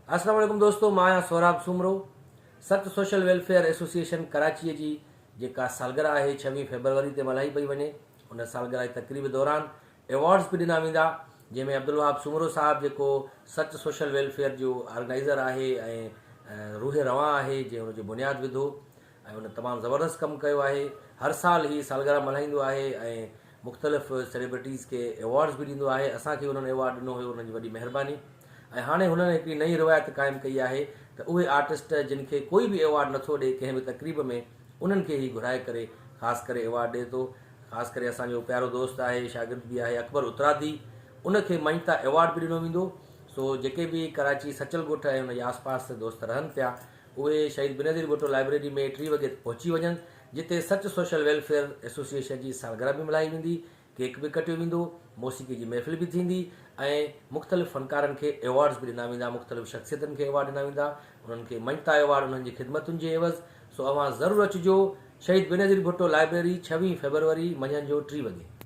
अस्सलाम वालेकुम दोस्तों, मां आहियां सोराब सुमरो। सच सोशल वेलफेयर एसोसिएशन कराची जी जेका सालगिरह आहे 26 फरवरी ते मल्हाई पई वञे। उन सालगिरह जी तकरीब दौरान एवॉर्ड्स बि ॾिना वेंदा, जंहिंमें अब्दुल वहाब सुमरो साहब जेको सच सोशल वेलफेयर जो ऑर्गेनाइज़र आहे ऐं रूह रवां आहे, जंहिं हुनजो बुनियादु विधो ऐं हुन तमामु ज़बरदस्त कमु कयो आहे। हर साल ही सालगिरह मल्हाईंदो आहे ऐं मुख़्तलिफ़ सेलिब्रिटीज़ खे एवॉर्ड्स बि ॾींदो आहे। असांखे हुननि एवॉर्ड ॾिनो हुयो, हुनजी वॾी महिरबानी। ऐं हाणे हुननि हिकिड़ी नई रिवायत क़ाइमु कई आहे त उहे आर्टिस्ट जिन खे कोई बि एवॉर्ड नथो ॾिए कंहिं बि तकरीब में, उन्हनि खे ई घुराए करे ख़ासि करे एवॉर्ड ॾिए थो। ख़ासि करे असांजो प्यारो दोस्त आहे, शागिर्द बि आहे, अकबर उत्तरादी, उनखे मञता एवॉर्ड बि ॾिनो वेंदो। सो जेके बि कराची सचल ॻोठ ऐं हुनजे आसपास दोस्त रहनि पिया, उहे शहीद बेनज़ीर भुट्टो लाइब्रेरी में 3 वॻे पहुची वञनि, जिते सच सोशल वेलफेयर एसोसिएशन जी सालगिरह बि मल्हाई वेंदी, केक बि कटियो वेंदो, मौसीक़ी जी महफ़िल बि थींदी ऐं मुख़्तलिफ़ फ़नकारनि खे एवॉर्ड्स बि ॾिना वेंदा, मुख़्तलिफ़ शख़्सियतनि खे एवॉर्ड ॾिना वेंदा, उन्हनि खे मञता एवॉर्ड उन्हनि जी ख़िदमतुनि जे एवज़। सो अवां ज़रूरु अचिजो शहीद बेनज़ीर भुट्टो लाइब्रेरी 26 फरवरी मंझंदि जो 3 वॻे।